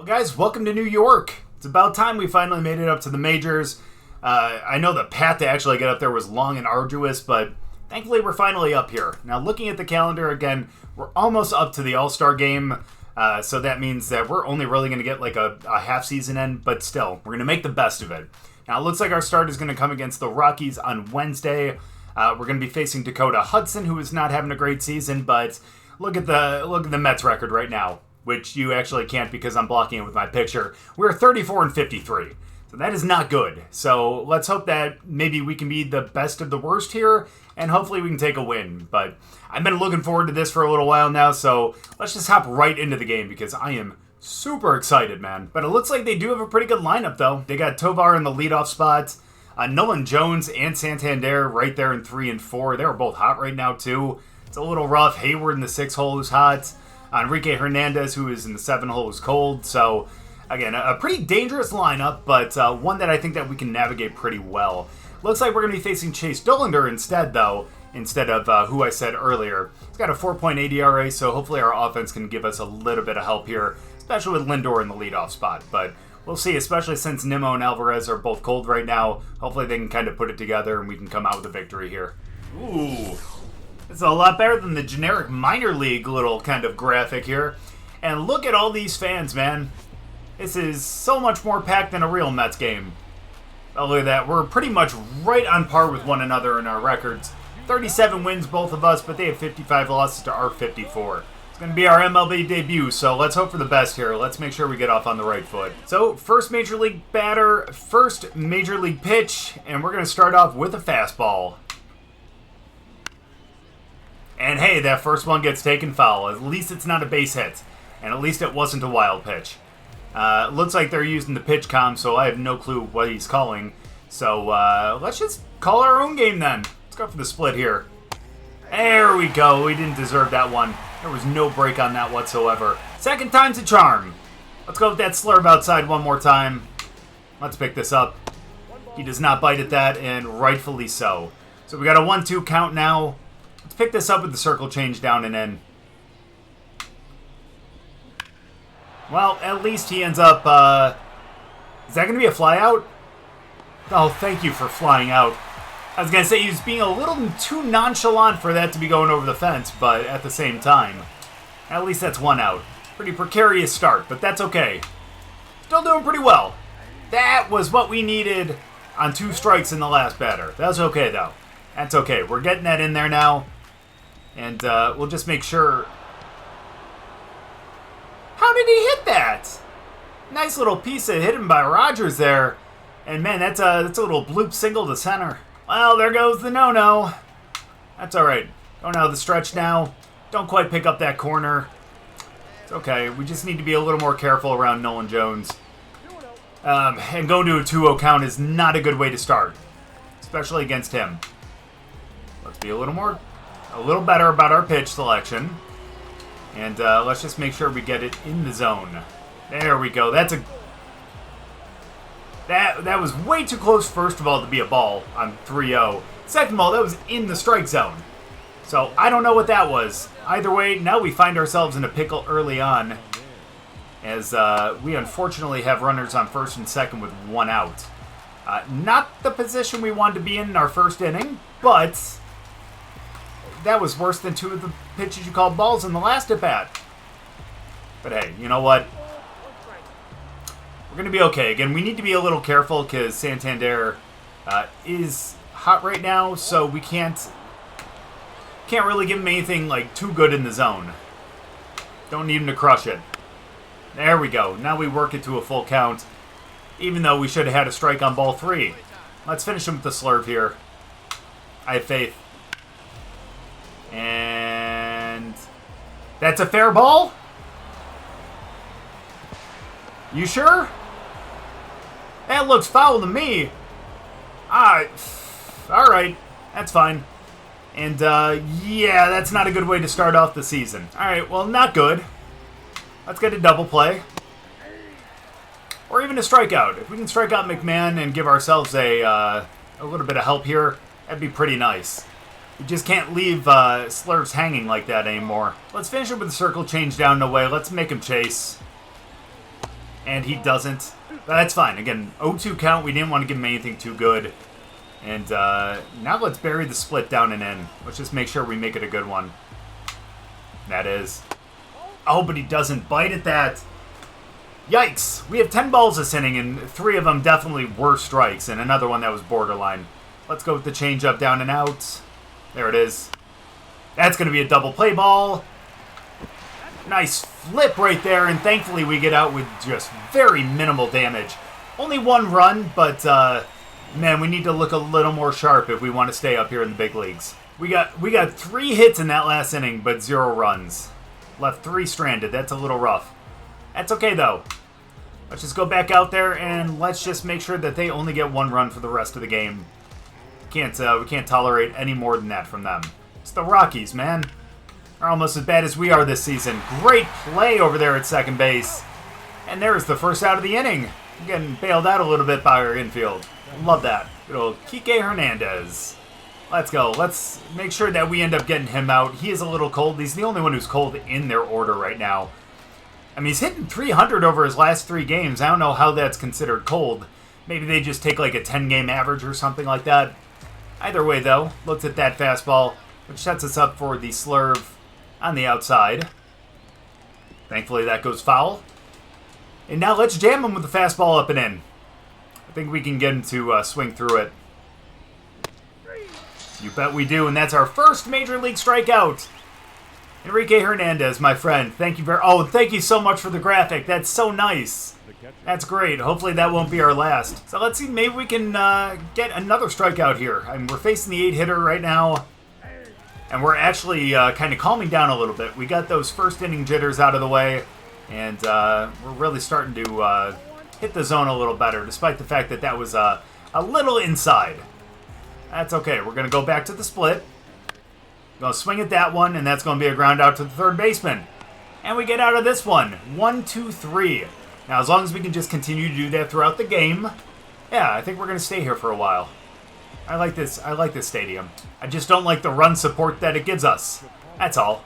Well, guys, welcome to New York. It's about time we finally made it up to the majors. I know the path to actually get up there was long and arduous, but thankfully we're finally up here. Now, looking at the calendar again, we're almost up to the All-Star game, so that means that we're only really going to get like a half-season end, but still, we're going to make the best of it. Now, it looks like our start is going to come against the Rockies on Wednesday. We're going to be facing Dakota Hudson, who is not having a great season, but look at the Mets record right now, which you actually can't because I'm blocking it with my picture. We're 34-53. So that is not good. So let's hope that maybe we can be the best of the worst here, and hopefully we can take a win. But I've been looking forward to this for a little while now, so let's just hop right into the game because I am super excited, man. But it looks like they do have a pretty good lineup, though. They got Tovar in the leadoff spot, Nolan Jones and Santander right there in 3 and 4. They were both hot right now, too. It's a little rough. Hayward in the 6 hole is hot. Enrique Hernandez, who is in the 7 hole, is cold. So, again, a pretty dangerous lineup, but one that I think that we can navigate pretty well. Looks like we're going to be facing Chase Dollander instead, though, instead of who I said earlier. He's got a 4.8 ERA, so hopefully our offense can give us a little bit of help here, especially with Lindor in the leadoff spot. But we'll see, especially since Nimmo and Alvarez are both cold right now. Hopefully they can kind of put it together and we can come out with a victory here. Ooh. It's a lot better than the generic minor league little kind of graphic here. And look at all these fans, man. This is so much more packed than a real Mets game. Oh, look at that. We're pretty much right on par with one another in our records. 37 wins, both of us, but they have 55 losses to our 54. It's going to be our MLB debut, so let's hope for the best here. Let's make sure we get off on the right foot. So, first major league batter, first major league pitch, and we're going to start off with a fastball. And hey, that first one gets taken foul. At least it's not a base hit. And at least it wasn't a wild pitch. Looks like they're using the pitch comm, so I have no clue what he's calling. So let's just call our own game then. Let's go for the split here. There we go. We didn't deserve that one. There was no break on that whatsoever. Second time's a charm. Let's go with that slurve outside one more time. Let's pick this up. He does not bite at that, and rightfully so. So we got a 1-2 count now. Let's pick this up with the circle change down and in. Well, at least he ends up, is that going to be a fly out? Oh, thank you for flying out. I was going to say he was being a little too nonchalant for that to be going over the fence, but at the same time, at least that's one out. Pretty precarious start, but that's okay. Still doing pretty well. That was what we needed on 2 strikes in the last batter. That's okay, though. That's okay. We're getting that in there now. And we'll just make sure. How did he hit that? Nice little piece of hit him by Rogers there. And man, that's a little bloop single to center. Well, there goes the no-no. That's all right. Going out of the stretch now. Don't quite pick up that corner. It's okay. We just need to be a little more careful around Nolan Jones. And going to a 2-0 count is not a good way to start, especially against him. Let's be a little better about our pitch selection. And let's just make sure we get it in the zone. There we go. That was way too close, first of all, to be a ball on 3-0. Second of all, that was in the strike zone. So I don't know what that was. Either way, now we find ourselves in a pickle early on, as we unfortunately have runners on first and second with 1 out. Not the position we wanted to be in our first inning, but that was worse than 2 of the pitches you called balls in the last at-bat. But hey, you know what? We're going to be okay. Again, we need to be a little careful because Santander is hot right now, so we can't really give him anything like too good in the zone. Don't need him to crush it. There we go. Now we work it to a full count, even though we should have had a strike on ball 3. Let's finish him with the slurve here. I have faith. And that's a fair ball? You sure? That looks foul to me. Alright. That's fine. And, yeah, that's not a good way to start off the season. Alright, well, not good. Let's get a double play. Or even a strikeout. If we can strike out McMahon and give ourselves a little bit of help here, that'd be pretty nice. We just can't leave slurves hanging like that anymore. Let's finish it with the circle change down and away. Let's make him chase. And he doesn't. But that's fine. Again, 0-2 count. We didn't want to give him anything too good. And now let's bury the split down and in. Let's just make sure we make it a good one. That is. Oh, but he doesn't bite at that. Yikes. We have 10 balls this inning, and 3 of them definitely were strikes, and another one that was borderline. Let's go with the changeup down and out. There it is. That's going to be a double play ball. Nice flip right there, and thankfully we get out with just very minimal damage. Only 1 run, but man, we need to look a little more sharp if we want to stay up here in the big leagues. We got 3 hits in that last inning, but 0 runs. Left 3 stranded. That's a little rough. That's okay, though. Let's just go back out there, and let's just make sure that they only get 1 run for the rest of the game. We can't tolerate any more than that from them. It's the Rockies, man. They're almost as bad as we are this season. Great play over there at second base. And there's the first out of the inning. Getting bailed out a little bit by our infield. Love that. Good old Kike Hernandez. Let's go. Let's make sure that we end up getting him out. He is a little cold. He's the only one who's cold in their order right now. I mean, he's hitting 300 over his last 3 games. I don't know how that's considered cold. Maybe they just take like a 10-game average or something like that. Either way, though, looks at that fastball, which sets us up for the slurve on the outside. Thankfully, that goes foul. And now let's jam him with the fastball up and in. I think we can get him to swing through it. You bet we do, and that's our first Major League strikeout. Enrique Hernandez, my friend. Thank you thank you so much for the graphic. That's so nice. That's great. Hopefully that won't be our last. So let's see, maybe we can get another strikeout here. I mean, we're facing the 8-hitter right now, and we're actually kind of calming down a little bit. We got those first inning jitters out of the way, and we're really starting to hit the zone a little better, despite the fact that that was a little inside. That's okay. We're going to go back to the split. Going to swing at that one, and that's going to be a ground out to the third baseman. And we get out of this one. 1, 2, 3. Now, as long as we can just continue to do that throughout the game, yeah, I think we're going to stay here for a while. I like this stadium. I just don't like the run support that it gives us. That's all.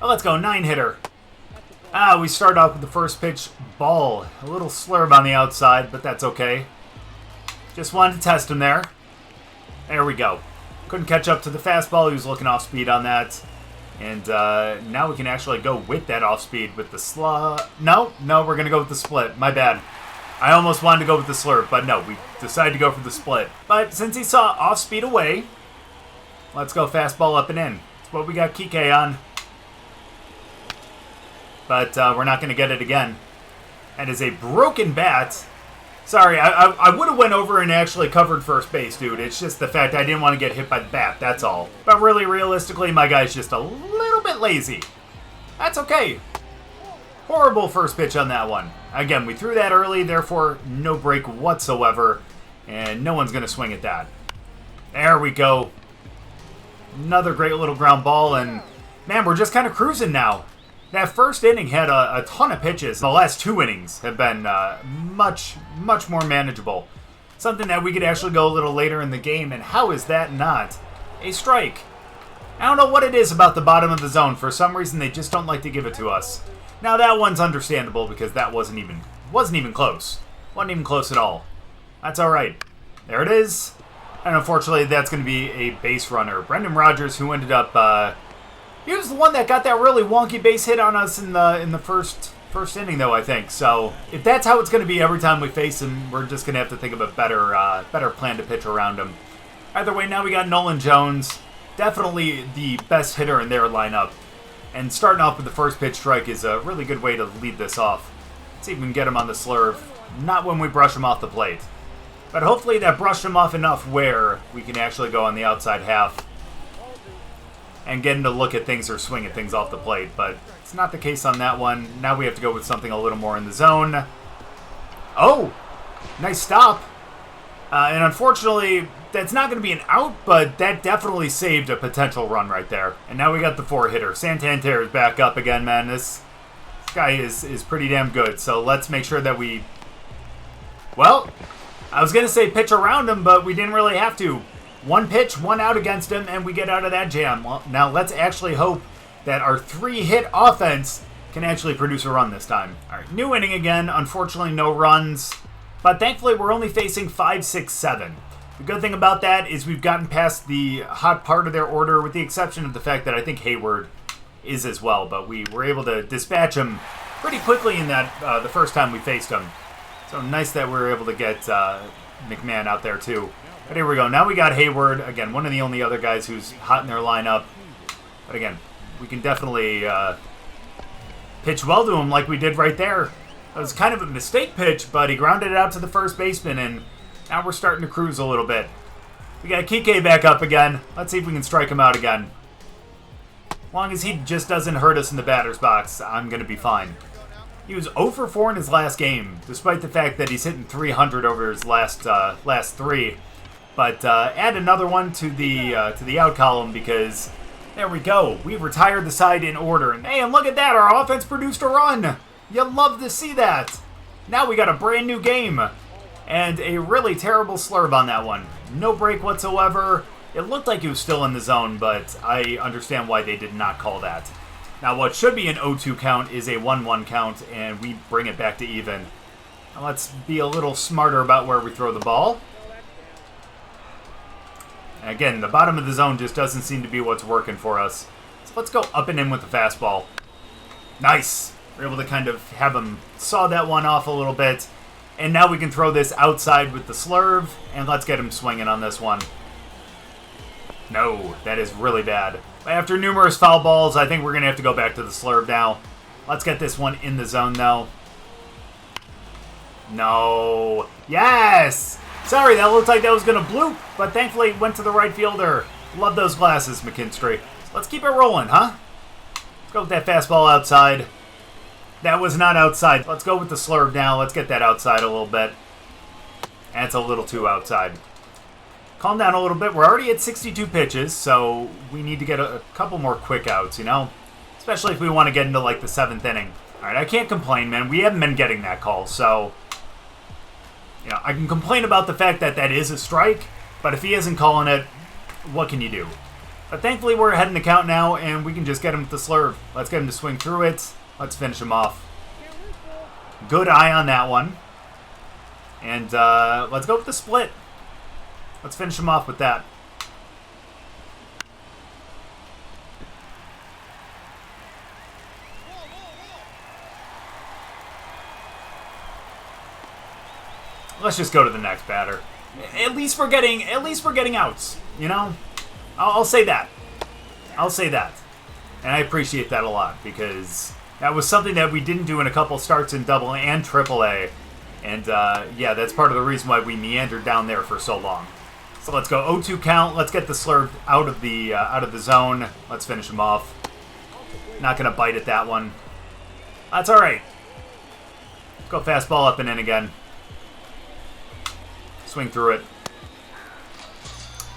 Oh, let's go. 9-hitter. We start off with the first pitch ball. A little slurve on the outside, but that's okay. Just wanted to test him there. There we go. Couldn't catch up to the fastball. He was looking off speed on that. And now we can actually go with that off speed with the No, we're going to go with the split. My bad. I almost wanted to go with the slurve, but no, we decided to go for the split. But since he saw off speed away, let's go fastball up and in. That's what we got Kike on. But we're not going to get it again. That is a broken bat. Sorry, I would have went over and actually covered first base, dude. It's just the fact I didn't want to get hit by the bat, that's all. But really, realistically, my guy's just a little bit lazy. That's okay. Horrible first pitch on that one. Again, we threw that early, therefore no break whatsoever. And no one's going to swing at that. There we go. Another great little ground ball, and man, we're just kind of cruising now. That first inning had a ton of pitches. The last 2 innings have been much more manageable. Something that we could actually go a little later in the game, and how is that not a strike? I don't know what it is about the bottom of the zone. For some reason, they just don't like to give it to us. Now, that one's understandable because that wasn't even close. Wasn't even close at all. That's all right. There it is. And unfortunately, that's going to be a base runner. Brendan Rodgers, who ended up... he was the one that got that really wonky base hit on us in the first inning, though, I think. So if that's how it's going to be every time we face him, we're just going to have to think of a better plan to pitch around him. Either way, now we got Nolan Jones, definitely the best hitter in their lineup. And starting off with the first pitch strike is a really good way to lead this off. Let's see if we can get him on the slurve. Not when we brush him off the plate. But hopefully that brushed him off enough where we can actually go on the outside half and get him to look at things or swing at things off the plate. But it's not the case on that one. Now we have to go with something a little more in the zone. Oh! Nice stop. And unfortunately, that's not going to be an out, but that definitely saved a potential run right there. And now we got the 4-hitter. Santander is back up again, man. This guy is pretty damn good. So let's make sure that we... Well, I was going to say pitch around him, but we didn't really have to. 1 pitch, 1 out against him, and we get out of that jam. Well, now let's actually hope that our 3-hit offense can actually produce a run this time. All right, new inning again. Unfortunately, no runs. But thankfully, we're only facing 5, 6, 7. The good thing about that is we've gotten past the hot part of their order, with the exception of the fact that I think Hayward is as well. But we were able to dispatch him pretty quickly in that the first time we faced him. So nice that we were able to get McMahon out there too. But here we go. Now we got Hayward. Again, one of the only other guys who's hot in their lineup. But again, we can definitely pitch well to him like we did right there. It was kind of a mistake pitch, but he grounded it out to the first baseman, and now we're starting to cruise a little bit. We got Kike back up again. Let's see if we can strike him out again. As long as he just doesn't hurt us in the batter's box, I'm going to be fine. He was 0 for 4 in his last game, despite the fact that he's hitting 300 over his last 3. But add another one to the out column, because there we go. We retired the side in order. And hey, and look at that. Our offense produced a run. You'll love to see that. Now we got a brand new game. And a really terrible slurve on that one. No break whatsoever. It looked like he was still in the zone, but I understand why they did not call that. Now what should be an 0-2 count is a 1-1 count, and we bring it back to even. Now let's be a little smarter about where we throw the ball. And again, the bottom of the zone just doesn't seem to be what's working for us. So let's go up and in with the fastball. Nice. We're able to kind of have him saw that one off a little bit. And now we can throw this outside with the slurve, and let's get him swinging on this one. No, that is really bad. After numerous foul balls, I think we're going to have to go back to the slurve now. Let's get this one in the zone, though. No. Yes! Sorry, that looked like that was going to bloop, but thankfully it went to the right fielder. Love those glasses, McKinstry. So let's keep it rolling, huh? Let's go with that fastball outside. That was not outside. Let's go with the slurve now. Let's get that outside a little bit. That's a little too outside. Calm down a little bit. We're already at 62 pitches, so we need to get a couple more quick outs, you know? Especially if we want to get into, like, the 7th inning. All right, I can't complain, man. We haven't been getting that call, so... You know, I can complain about the fact that that is a strike, but if he isn't calling it, what can you do? But thankfully, we're ahead in the count now, and we can just get him with the slurve. Let's get him to swing through it. Let's finish him off. Good eye on that one. And let's go with the split. Let's finish him off with that. Let's just go to the next batter. At least we're getting outs, you know? I'll say that. I'll say that. And I appreciate that a lot, because that was something that we didn't do in a couple starts in Double and Triple A. And yeah, that's part of the reason why we meandered down there for so long. So let's go 0-2 count. Let's get the slurve out of the zone. Let's finish him off. Not gonna bite at that one. That's all right. Go fastball up and in again. Swing through it.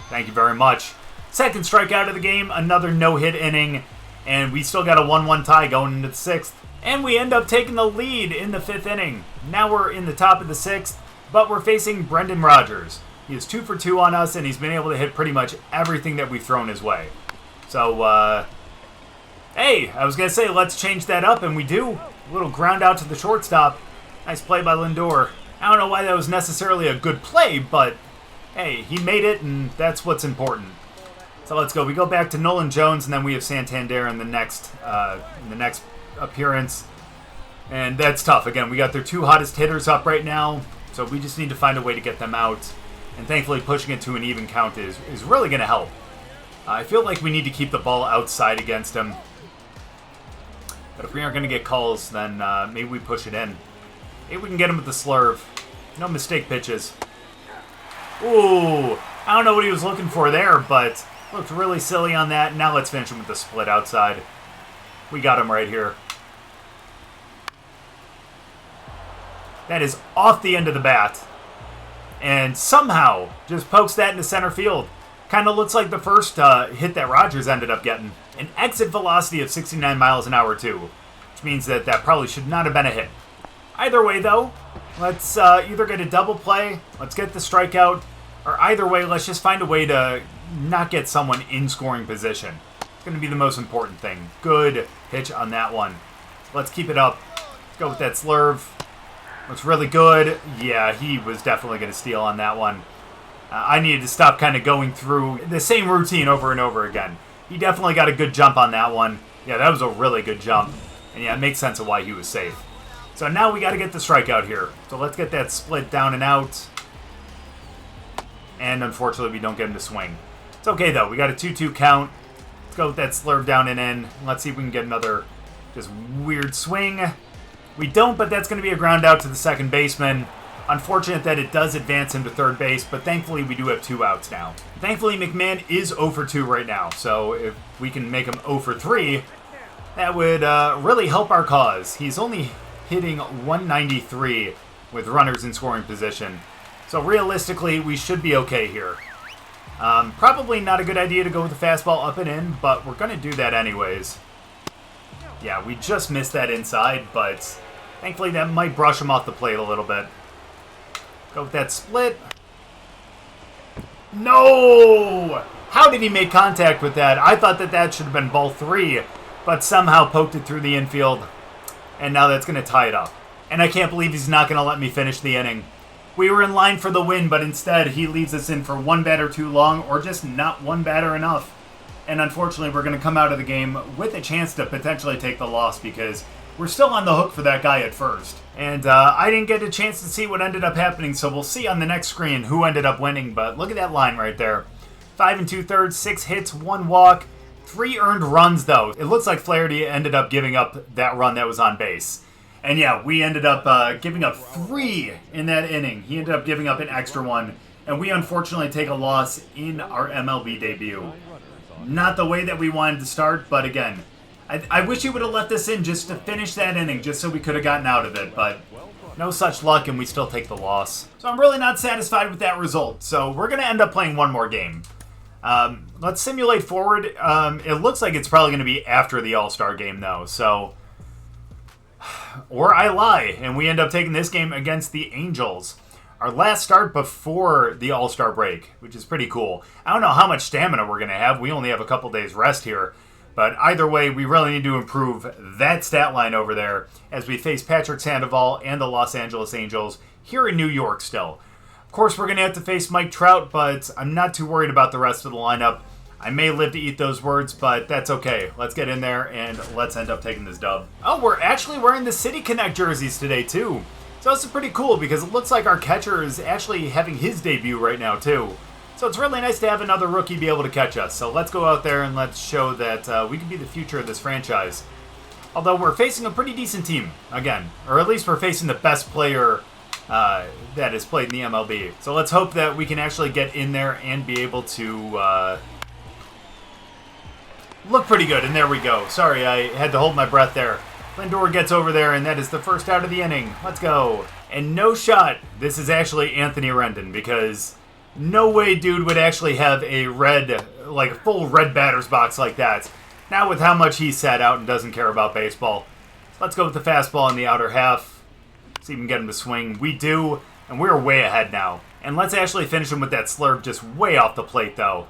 Thank you very much. Second strikeout of the game. Another no-hit inning. And we still got a 1-1 tie going into the 6th. And we end up taking the lead in the 5th inning. Now we're in the top of the 6th, but we're facing Brendan Rodgers. He is 2 for 2 on us, and he's been able to hit pretty much everything that we've thrown his way. So, hey, I was going to say, let's change that up, and we do. A little ground out to the shortstop. Nice play by Lindor. I don't know why that was necessarily a good play, but, hey, he made it, and that's what's important. So let's go. We go back to Nolan Jones, and then we have Santander in the next appearance. And that's tough. Again, we got their 2 hottest hitters up right now, so we just need to find a way to get them out. And thankfully, pushing it to an even count is really going to help. I feel like we need to keep the ball outside against him. But if we aren't going to get calls, then maybe we push it in. Maybe we can get him with the slurve. No mistake pitches. Ooh, I don't know what he was looking for there, but looked really silly on that. Now let's finish him with the split outside. We got him right here. That is off the end of the bat. And somehow just pokes that into center field. Kind of looks like the first hit that Rodgers ended up getting. An exit velocity of 69 miles an hour, too. Which means that probably should not have been a hit. Either way, though, let's either get a double play, let's get the strikeout, or either way, let's just find a way to not get someone in scoring position. It's going to be the most important thing. Good pitch on that one. Let's keep it up. Let's go with that slurve. Looks really good. Yeah, he was definitely going to steal on that one. I needed to stop kind of going through the same routine over and over again. He definitely got a good jump on that one. Yeah, that was a really good jump. And yeah, it makes sense of why he was safe. So now we got to get the strikeout here. So let's get that split down and out. And unfortunately, we don't get him to swing. It's okay, though. We got a 2-2 count. Let's go with that slurve down and in. Let's see if we can get another just weird swing. We don't, but that's going to be a ground out to the second baseman. Unfortunate that it does advance him to third base, but thankfully we do have 2 outs now. Thankfully, McMahon is 0 for 2 right now, so if we can make him 0 for 3, that would really help our cause. He's only hitting 193 with runners in scoring position. So realistically, we should be okay here. Probably not a good idea to go with the fastball up and in, but we're going to do that anyways. Yeah, we just missed that inside, but thankfully that might brush him off the plate a little bit. Go with that split. No! How did he make contact with that? I thought that that should have been ball 3, but somehow poked it through the infield, and now that's going to tie it up. And I can't believe he's not going to let me finish the inning. We were in line for the win, but instead he leaves us in for 1 batter too long, or just not 1 batter enough. And unfortunately, we're going to come out of the game with a chance to potentially take the loss because we're still on the hook for that guy at first. And I didn't get a chance to see what ended up happening, so we'll see on the next screen who ended up winning. But look at that line right there. 5 2/3, 6 hits, 1 walk, 3 earned runs, though. It looks like Flaherty ended up giving up that run that was on base. And yeah, we ended up giving up 3 in that inning. He ended up giving up an extra one. And we unfortunately take a loss in our MLB debut. Not the way that we wanted to start, but again, I wish he would have let this in just to finish that inning, just so we could have gotten out of it, but no such luck, and we still take the loss. So I'm really not satisfied with that result, so we're going to end up playing one more game. Let's simulate forward. It looks like it's probably going to be after the All-Star game, though, so... Or I lie, and we end up taking this game against the Angels. Our last start before the All-Star break, which is pretty cool. I don't know how much stamina we're going to have. We only have a couple days rest here. But either way, we really need to improve that stat line over there as we face Patrick Sandoval and the Los Angeles Angels here in New York still. Of course, we're going to have to face Mike Trout, but I'm not too worried about the rest of the lineup. I may live to eat those words, but that's okay. Let's get in there and let's end up taking this dub. Oh, we're actually wearing the City Connect jerseys today, too. So this is pretty cool because it looks like our catcher is actually having his debut right now, too. So it's really nice to have another rookie be able to catch us. So let's go out there and let's show that we can be the future of this franchise. Although we're facing a pretty decent team, again. Or at least we're facing the best player that has played in the MLB. So let's hope that we can actually get in there and be able to look pretty good. And there we go. Sorry, I had to hold my breath there. Lindor gets over there, and that is the first out of the inning. Let's go. And no shot. This is actually Anthony Rendon, because no way dude would actually have a red, like a full red batter's box like that. Not with how much he sat out and doesn't care about baseball. Let's go with the fastball in the outer half. See if we can get him to swing. We do, and we're way ahead now. And let's actually finish him with that slurve just way off the plate, though.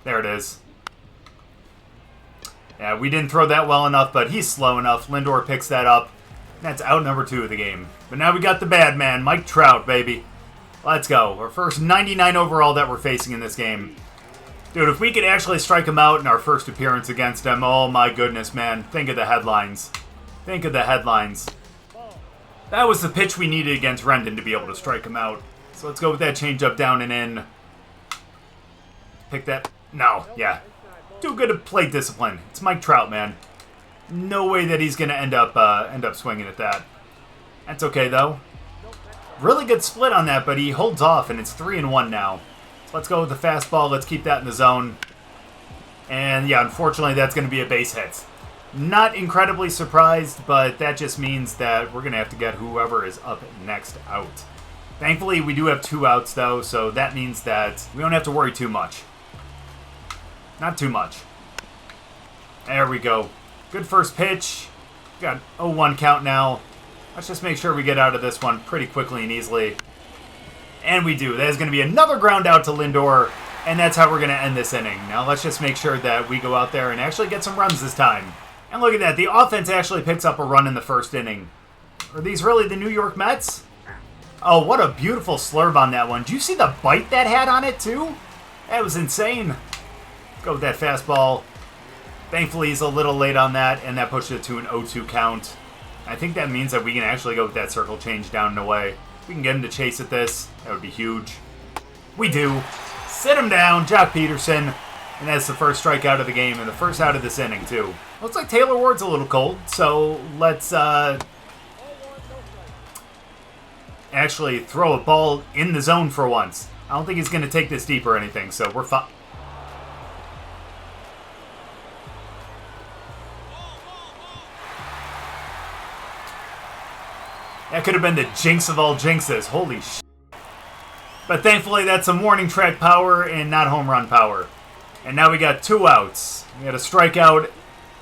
There it is. Yeah, we didn't throw that well enough, but he's slow enough. Lindor picks that up. That's out number 2 of the game. But now we got the bad man, Mike Trout, baby. Let's go. Our first 99 overall that we're facing in this game. Dude, if we could actually strike him out in our first appearance against him, oh my goodness, man. Think of the headlines. Think of the headlines. That was the pitch we needed against Rendon to be able to strike him out. So let's go with that changeup down and in. Pick that. No, yeah. Too good at plate discipline. It's Mike Trout, man. No way that he's going to end up swinging at that. That's okay, though. Really good split on that, but he holds off, and it's 3-1 now. So let's go with the fastball. Let's keep that in the zone. And, yeah, unfortunately, that's going to be a base hit. Not incredibly surprised, but that just means that we're going to have to get whoever is up next out. Thankfully, we do have 2 outs, though, so that means that we don't have to worry too much. Not too much. There we go. Good first pitch. Got 0-1 count now. Let's just make sure we get out of this one pretty quickly and easily. And we do. That is going to be another ground out to Lindor, and that's how we're going to end this inning. Now let's just make sure that we go out there and actually get some runs this time. And look at that. The offense actually picks up a run in the first inning. Are these really the New York Mets? Oh, what a beautiful slurve on that one. Did you see the bite that had on it, too? That was insane. Go with that fastball. Thankfully, he's a little late on that, and that pushed it to an 0-2 count. I think that means that we can actually go with that circle change down and away. We can get him to chase at this. That would be huge. We do. Sit him down, Jock Peterson. And that's the first strikeout of the game, and the first out of this inning, too. Looks like Taylor Ward's a little cold, so let's actually throw a ball in the zone for once. I don't think he's going to take this deep or anything, so we're fine. That could have been the jinx of all jinxes. Holy shit. But thankfully, that's some warning track power and not home run power. And now we got 2 outs. We got a strikeout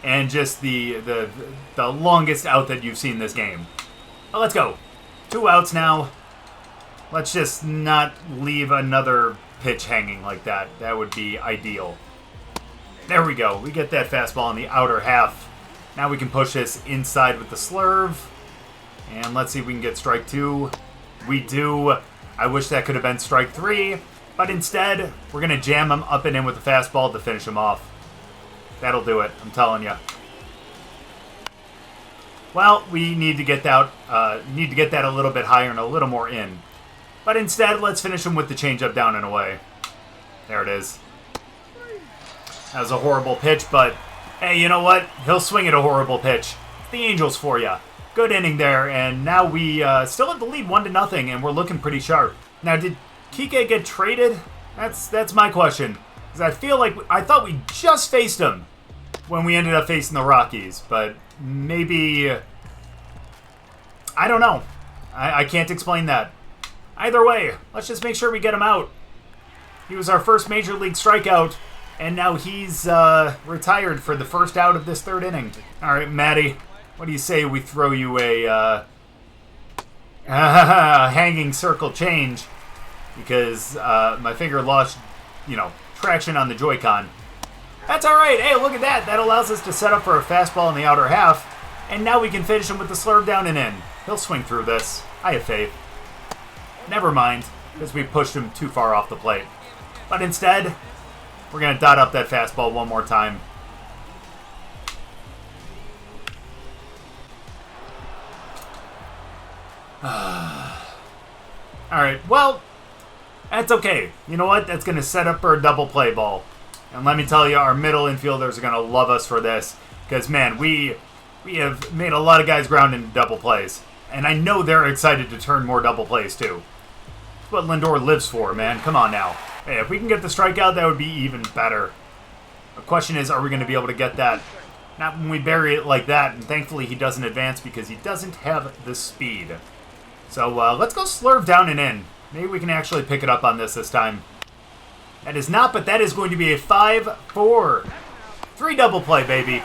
and just the longest out that you've seen this game. Well, let's go. 2 outs now. Let's just not leave another pitch hanging like that. That would be ideal. There we go. We get that fastball in the outer half. Now we can push this inside with the slurve. And let's see if we can get strike 2. We do. I wish that could have been strike 3. But instead, we're going to jam him up and in with the fastball to finish him off. That'll do it, I'm telling you. Well, we need to get that a little bit higher and a little more in. But instead, let's finish him with the changeup down and away. There it is. That was a horrible pitch, but hey, you know what? He'll swing at a horrible pitch. The Angels for you. Good inning there, and now we still have the lead 1-0, and we're looking pretty sharp. Now, did Kike get traded? That's my question. Because I thought we just faced him when we ended up facing the Rockies, but maybe I don't know. I can't explain that. Either way, let's just make sure we get him out. He was our first major league strikeout, and now he's retired for the first out of this 3rd inning. All right, Matty, what do you say we throw you a hanging circle change? Because my finger lost, traction on the Joy-Con. That's all right. Hey, look at that. That allows us to set up for a fastball in the outer half. And now we can finish him with the slurve down and in. He'll swing through this. I have faith. Never mind, because we pushed him too far off the plate. But instead, we're going to dot up that fastball one more time. All right, well, that's okay. You know what? That's going to set up for a double play ball. And let me tell you, our middle infielders are going to love us for this. Because, man, we have made a lot of guys ground into double plays. And I know they're excited to turn more double plays, too. That's what Lindor lives for, man. Come on now. Hey, if we can get the strikeout, that would be even better. The question is, are we going to be able to get that? Not when we bury it like that. And thankfully, he doesn't advance because he doesn't have the speed. So let's go slurve down and in. Maybe we can actually pick it up on this time. That is not, but that is going to be a 5-4. 3 double play, baby.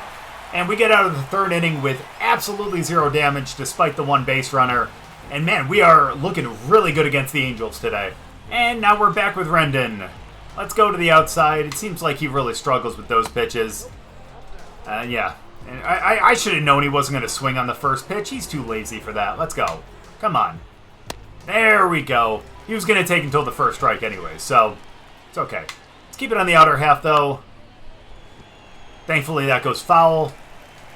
And we get out of the 3rd inning with absolutely 0 damage despite the 1 base runner. And man, we are looking really good against the Angels today. And now we're back with Rendon. Let's go to the outside. It seems like he really struggles with those pitches. Yeah. And I should have known he wasn't going to swing on the first pitch. He's too lazy for that. Let's go. Come on. There we go. He was going to take until the first strike anyway, so it's okay. Let's keep it on the outer half, though. Thankfully, that goes foul.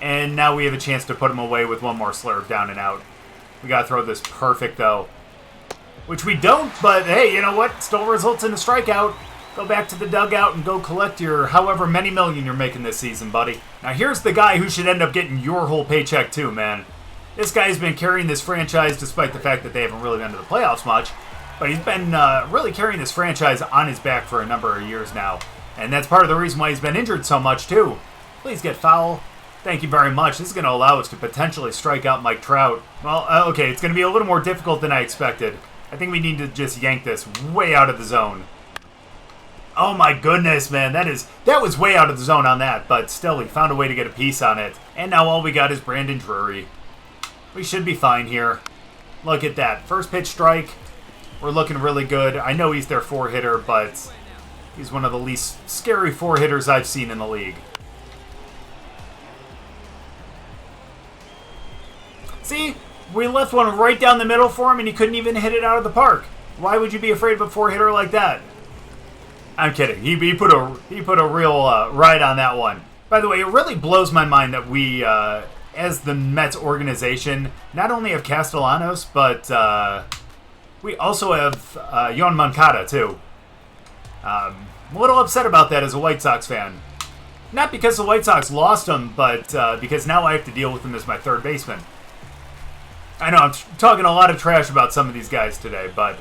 And now we have a chance to put him away with 1 more slurve down and out. We got to throw this perfect, though. Which we don't, but hey, you know what? Still results in a strikeout. Go back to the dugout and go collect your however many million you're making this season, buddy. Now, here's the guy who should end up getting your whole paycheck, too, man. This guy's been carrying this franchise despite the fact that they haven't really been to the playoffs much. But he's been really carrying this franchise on his back for a number of years now. And that's part of the reason why he's been injured so much, too. Please get foul. Thank you very much. This is going to allow us to potentially strike out Mike Trout. Well, okay, it's going to be a little more difficult than I expected. I think we need to just yank this way out of the zone. Oh my goodness, man. That was way out of the zone on that. But still, he found a way to get a piece on it. And now all we got is Brandon Drury. We should be fine here. Look at that. First pitch strike. We're looking really good. I know he's their 4-hitter, but he's one of the least scary 4-hitters I've seen in the league. See? We left one right down the middle for him, and he couldn't even hit it out of the park. Why would you be afraid of a four-hitter like that? I'm kidding. He put a real ride on that one. By the way, it really blows my mind that we, as the Mets organization, not only have Castellanos, but we also have Yoan Moncada, too. I'm a little upset about that as a White Sox fan. Not because the White Sox lost him, but because now I have to deal with him as my third baseman. I know I'm talking a lot of trash about some of these guys today, but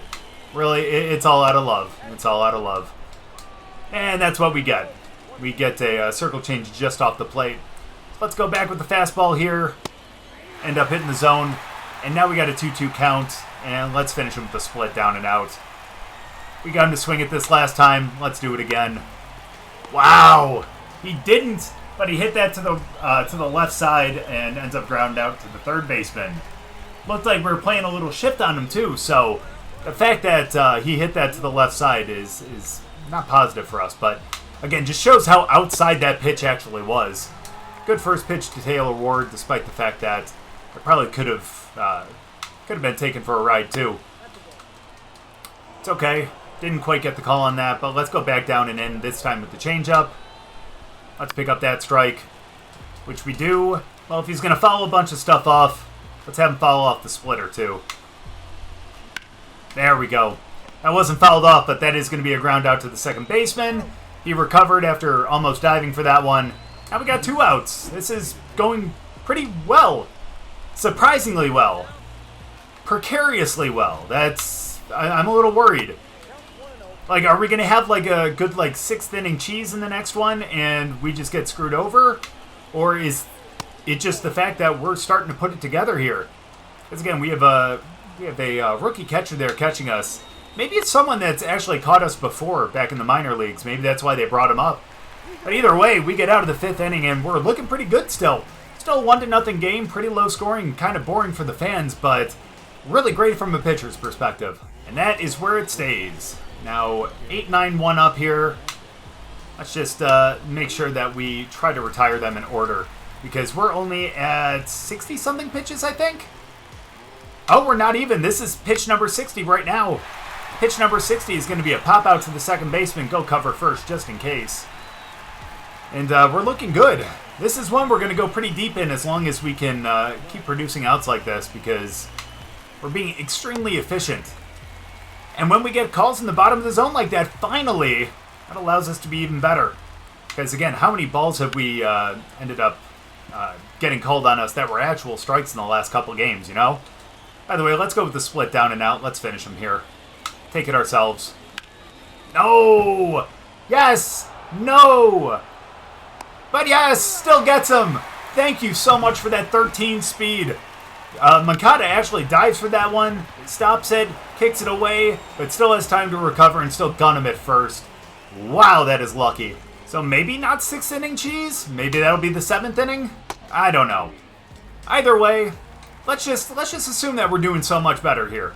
really, it's all out of love. It's all out of love. And that's what we get. We get a circle change just off the plate. Let's go back with the fastball here. End up hitting the zone. And now we got a 2-2 count. And let's finish him with a split down and out. We got him to swing it this last time. Let's do it again. Wow! He didn't, but he hit that to the left side and ends up ground out to the third baseman. Looked like we were playing a little shift on him too, so the fact that he hit that to the left side is not positive for us, but again, just shows how outside that pitch actually was. Good first pitch to Taylor Ward, despite the fact that it probably could have been taken for a ride too. It's okay. Didn't quite get the call on that, but let's go back down and in, this time with the changeup. Let's pick up that strike, which we do. Well, if he's going to foul a bunch of stuff off, let's have him foul off the splitter too. There we go. That wasn't fouled off, but that is going to be a ground out to the second baseman. He recovered after almost diving for that one. Now we got 2 outs. This is going pretty well. Surprisingly well. Precariously well. I'm a little worried. Like, are we going to have like a good 6th inning cheese in the next one and we just get screwed over? Or is it just the fact that we're starting to put it together here? Because again, we have a rookie catcher there catching us. Maybe it's someone that's actually caught us before back in the minor leagues. Maybe that's why they brought him up. But either way, we get out of the 5th inning and we're looking pretty good still. Still 1-0 game, pretty low scoring, kind of boring for the fans, but really great from a pitcher's perspective. And that is where it stays. Now, 8-9-1 up here. Let's just make sure that we try to retire them in order, because we're only at 60-something pitches, I think? Oh, we're not even. This is pitch number 60 right now. Pitch number 60 is going to be a pop out to the second baseman, go cover first, just in case. And we're looking good. This is one we're going to go pretty deep in as long as we can keep producing outs like this, because we're being extremely efficient. And when we get calls in the bottom of the zone like that, finally, that allows us to be even better. Because again, how many balls have we ended up getting called on us that were actual strikes in the last couple games, you know? By the way, let's go with the split down and out. Let's finish him here. Take it ourselves. No! Yes! No! But yes, still gets him. Thank you so much for that 13 speed. Moncada actually dives for that one, stops it, kicks it away, but still has time to recover and still gun him at first. Wow, that is lucky. So maybe not 6th inning cheese? Maybe that'll be the 7th inning? I don't know. Either way, let's just assume that we're doing so much better here.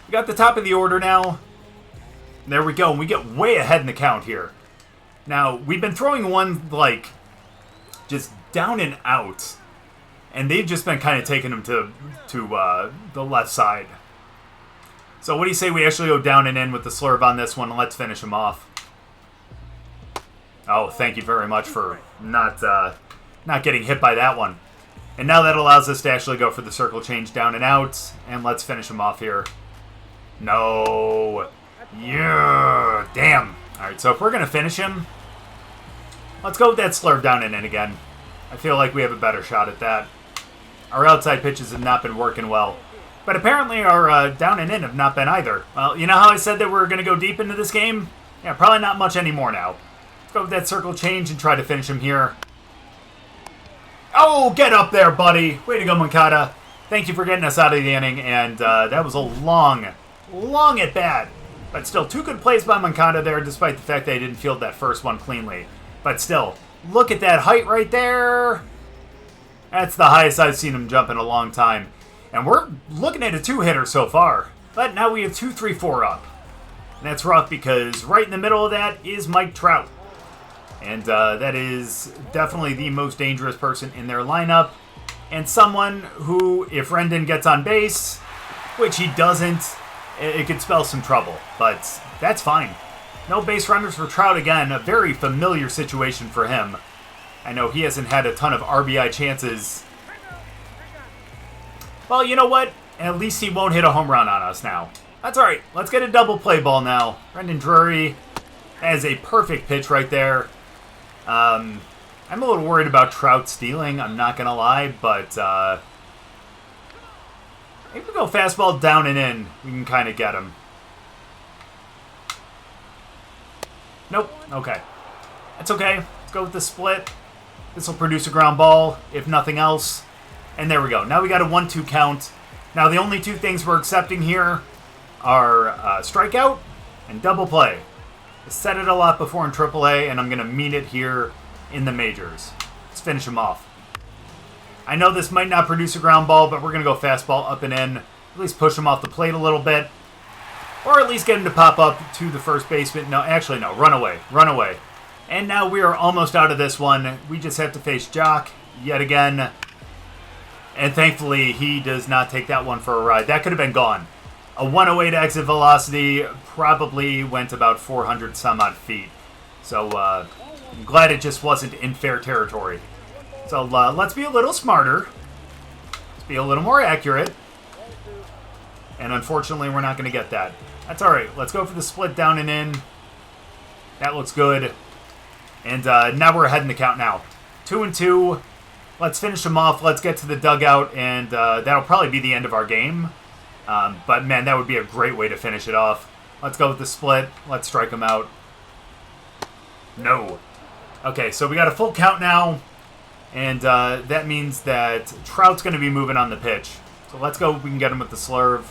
We got the top of the order now. There we go, and we get way ahead in the count here. Now, we've been throwing one, just down and out. And they've just been kind of taking them to the left side. So what do you say we actually go down and in with the slurve on this one, and let's finish him off. Oh, thank you very much for not getting hit by that one. And now that allows us to actually go for the circle change down and out, and let's finish him off here. No. Yeah. Damn. All right, so if we're going to finish him, let's go with that slurve down and in again. I feel like we have a better shot at that. Our outside pitches have not been working well. But apparently our down and in have not been either. Well, you know how I said that we were going to go deep into this game? Yeah, probably not much anymore now. Let's go with that circle change and try to finish him here. Oh, get up there, buddy. Way to go, Moncada. Thank you for getting us out of the inning. And that was a long at bat. But still, 2 good plays by Moncada there, despite the fact that he didn't field that first one cleanly. But still, look at that height right there. That's the highest I've seen him jump in a long time. And we're looking at a 2-hitter so far. But now we have 2, 3, 4 up. And that's rough because right in the middle of that is Mike Trout. And that is definitely the most dangerous person in their lineup. and someone who, if Rendon gets on base, which he doesn't, it could spell some trouble, but that's fine. No base runners for Trout again, a very familiar situation for him. I know he hasn't had a ton of RBI chances. Well, you know what? At least he won't hit a home run on us now. That's alright. Let's get a double play ball now. Brendan Drury has a perfect pitch right there. I'm a little worried about Trout stealing, I'm not going to lie, but maybe we go fastball down and in. We can kind of get him. Nope. Okay. That's okay. Let's go with the split. This will produce a ground ball, if nothing else. And there we go. Now we got a 1-2 count. Now the only two things we're accepting here are strikeout and double play. I said it a lot before in AAA, and I'm going to mean it here in the majors. Let's finish him off. I know this might not produce a ground ball, but we're going to go fastball up and in. At least push him off the plate a little bit. Or at least get him to pop up to the first baseman. No, actually, no. Run away. Run away. And now we are almost out of this one. We just have to face Jock yet again. And thankfully, he does not take that one for a ride. That could have been gone. A 108 exit velocity probably went about 400 some odd feet. So I'm glad it just wasn't in fair territory. So let's be a little smarter. Let's be a little more accurate. And unfortunately, we're not going to get that. That's all right. Let's go for the split down and in. That looks good. And now we're ahead in the count now. 2-2. Let's finish him off. Let's get to the dugout. And that'll probably be the end of our game. But, man, that would be a great way to finish it off. Let's go with the split. Let's strike him out. No. Okay, so we got a full count now. And that means that Trout's going to be moving on the pitch. So let's go. We can get him with the slurve.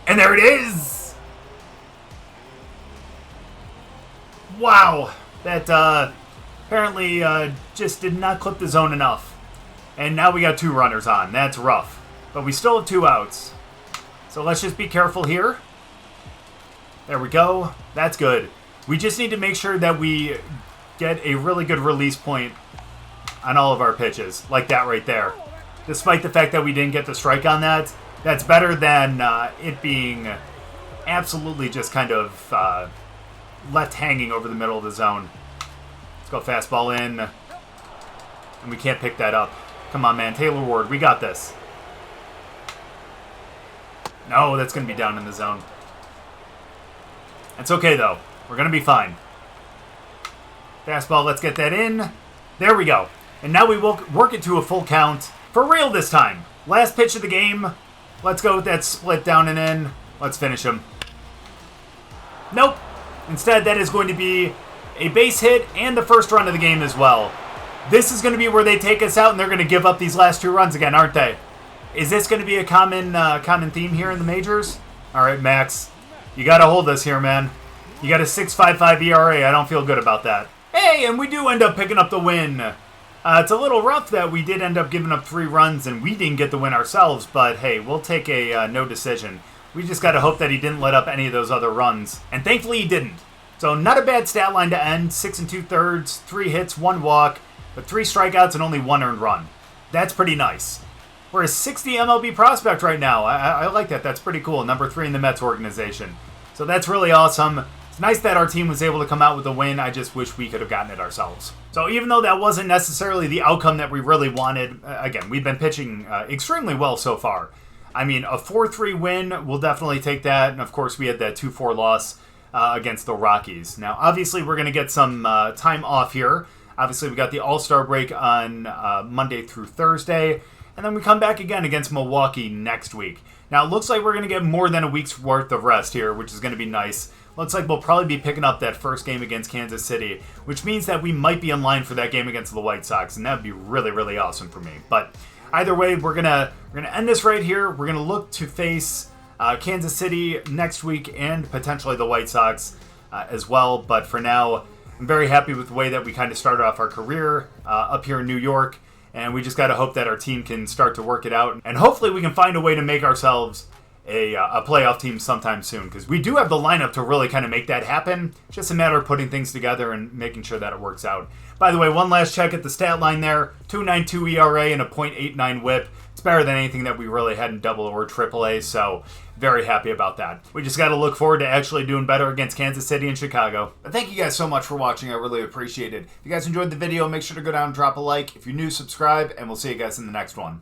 And there it is! Wow. That apparently just did not clip the zone enough. And now we got 2 runners on. That's rough. But we still have 2 outs. So let's just be careful here. There we go. That's good. We just need to make sure that we get a really good release point on all of our pitches. Like that right there. Despite the fact that we didn't get the strike on that, that's better than it being absolutely just kind of left hanging over the middle of the zone. Let's go fastball in. And we can't pick that up. Come on, man. Taylor Ward, we got this. No, that's going to be down in the zone. It's okay, though. We're going to be fine. Fastball, let's get that in. There we go. And now we will work it to a full count. For real this time. Last pitch of the game. Let's go with that split down and in. Let's finish him. Nope. Instead, that is going to be a base hit and the first run of the game as well. This is going to be where they take us out and they're going to give up these last 2 runs again, aren't they? Is this going to be a common theme here in the majors? All right, Max. You got to hold us here, man. You got a 6.55 ERA. I don't feel good about that. Hey, and we do end up picking up the win. It's a little rough that we did end up giving up 3 runs and we didn't get the win ourselves, but hey, we'll take a no decision. We just got to hope that he didn't let up any of those other runs. And thankfully he didn't. So not a bad stat line to end. 6 2/3, 3 hits, 1 walk, but 3 strikeouts and only 1 earned run. That's pretty nice. We're a 60 MLB prospect right now. I like that. That's pretty cool. Number 3 in the Mets organization. So that's really awesome. It's nice that our team was able to come out with a win. I just wish we could have gotten it ourselves. So even though that wasn't necessarily the outcome that we really wanted, again, we've been pitching extremely well so far. I mean, a 4-3 win, we'll definitely take that. And of course, we had that 2-4 loss against the Rockies. Now, obviously, we're going to get some time off here. Obviously, we got the All-Star break on Monday through Thursday. And then we come back again against Milwaukee next week. Now, it looks like we're going to get more than a week's worth of rest here, which is going to be nice. Looks like we'll probably be picking up that first game against Kansas City, which means that we might be in line for that game against the White Sox, and that would be really, really awesome for me. But either way, we're gonna end this right here. We're gonna look to face Kansas City next week and potentially the White Sox as well. But for now, I'm very happy with the way that we kind of started off our career up here in New York, and we just got to hope that our team can start to work it out, and hopefully we can find a way to make ourselves a playoff team sometime soon, because we do have the lineup to really kind of make that happen. It's just a matter of putting things together and making sure that it works out. By the way, one last check at the stat line there, 2.92 ERA and a .89 whip. It's better than anything that we really had in Double or Triple A, so very happy about that. We just got to look forward to actually doing better against Kansas City and Chicago. But thank you guys so much for watching. I really appreciate it. If you guys enjoyed the video, make sure to go down and drop a like. If you're new, subscribe, and we'll see you guys in the next one.